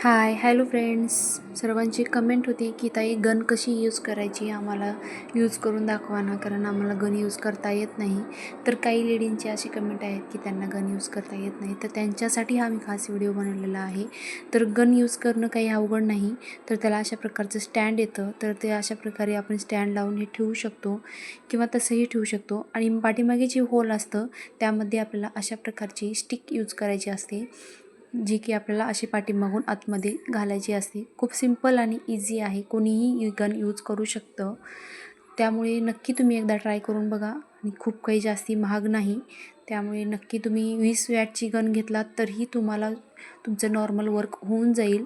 Hello friends. सर्वांची comment होती की ताई गन कशी यूज करायची, आम्हाला यूज करून दाखवा ना, कारण आम्हाला गन यूज करता येत नाही. तर काही लेडींची अशी कमेंट आहेत की त्यांना गन यूज करता येत नाही, तर त्यांच्यासाठी हा मी खास व्हिडिओ बनवलेला आहे. तर गन यूज करणं काही अवघड नाही. तर त्याला अशा प्रकारचं स्टँड येतं, तर ते अशा प्रकारे आपण स्टँड लावून हे ठेवू शकतो किंवा तसंही ठेवू शकतो. आणि पाठीमागे जे होल असतं त्यामध्ये आपल्याला अशा प्रकारची स्टिक यूज करायची असते, जी की आपल्याला अशी पाठीमागून आतमध्ये घालायची असते. खूप सिंपल आणि इझी आहे, कोणीही गन यूज करू शकतं. त्यामुळे नक्की तुम्ही एकदा ट्राय करून बघा. आणि खूप काही जास्ती महाग नाही, त्यामुळे नक्की तुम्ही 20 वॅटची गन घेतलात तरीही तुम्हाला तुमचं नॉर्मल वर्क होऊन जाईल.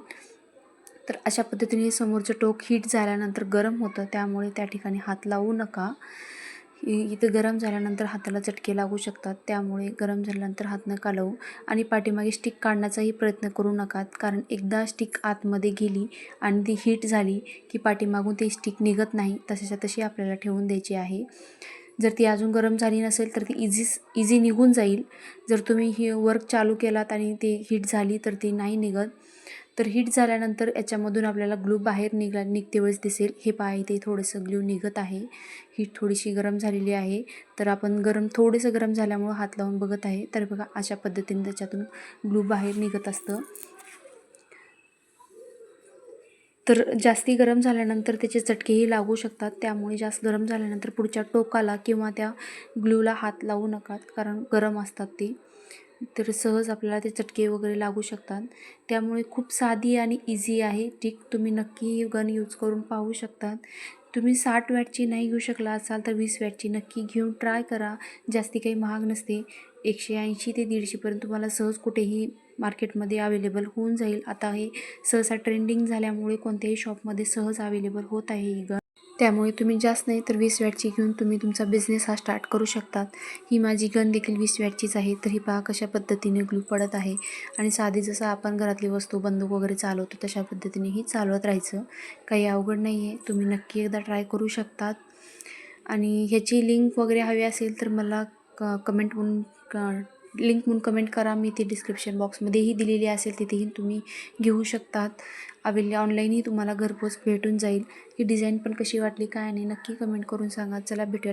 तर अशा पद्धतीने समोरचं टोक हीट झाल्यानंतर गरम होतं, त्यामुळे त्या ठिकाणी हात लावू नका. इथं गरम झाल्यानंतर हाताला चटके लागू शकतात, त्यामुळे गरम झाल्यानंतर हात नका लावू. आणि पाठीमागे स्टिक काढण्याचाही प्रयत्न करू नका, कारण एकदा स्टिक आतमध्ये गेली आणि ती हीट झाली की पाठीमागून ती स्टिक निघत नाही, तशाच्या तशी आपल्याला ठेवून द्यायची आहे. जर ती अजून गरम झाली नसेल तर ती इझी निघून जाईल. जर तुम्ही ही वर्क चालू केलात आणि ते हीट झाली तर ती नाही निघत. तर हीट झाल्यानंतर याच्यामधून आपल्याला ग्लू बाहेर निघते वेळेस दिसेल. हे पहा, इथे थोडंसं ग्लू निघत आहे. हीट थोडीशी गरम झालेली आहे. तर आपण थोडंसं गरम झाल्यामुळं हात लावून बघत आहे, तर बघा अशा पद्धतीने त्याच्यातून ग्लू बाहेर निघत असतं. तर जास्ती गरम झाल्यानंतर त्याचे चटकेही लागू शकतात, त्यामुळे जास्त गरम झाल्यानंतर पुढच्या टोकाला किंवा त्या ग्लूला हात लावू नका, कारण गरम असतात ते. तर सहज आपल्याला ते चटके वगैरे लागू शकतात. त्यामुळे खूप साधी आणि इझी आहे ट्रिक. तुम्ही नक्की गन यूज करून पाहू शकतात. तुम्ही 60 वॅटची नाही घेऊ शकला असाल तर 20 वॅटची नक्की घेऊन ट्राय करा. जास्ती काही महाग नसते. 180 ते 150पर्यंत तुम्हाला सहज कुठेही मार्केटमध्ये अवेलेबल होऊन जाईल. आता हे सहसा ट्रेंडिंग झाल्यामुळे कोणत्याही शॉपमध्ये सहज अवेलेबल होत आहे ही गन. त्यामुळे तुम्ही जास्त नाही तर 20 वॅटची घेऊन तुम्ही तुमचा बिझनेस हा स्टार्ट करू शकतात. ही माझी गन देखील 20 वॅटचीच आहे. तर ही पहा कशा पद्धतीने ग्लू पडत आहे. आणि साधी जसं आपण घरातली वस्तू बंदूक वगैरे चालवतो तशा पद्धतीनेही चालवत राहायचं. काही अवघड नाही आहे. तुम्ही नक्की एकदा ट्राय करू शकतात. आणि ह्याची लिंक वगैरे हवी असेल तर मला लिंक म्हणून कमेंट करा. मी ती डिस्क्रिप्शन बॉक्समध्येही दिलेली असेल, तिथेही तुम्ही घेऊ शकतात. ऑनलाईनही तुम्हाला घरपोच भेटून जाईल. ही डिझाईन पण कशी वाटली काय नाही नक्की कमेंट करून सांगा. चला भेटूया.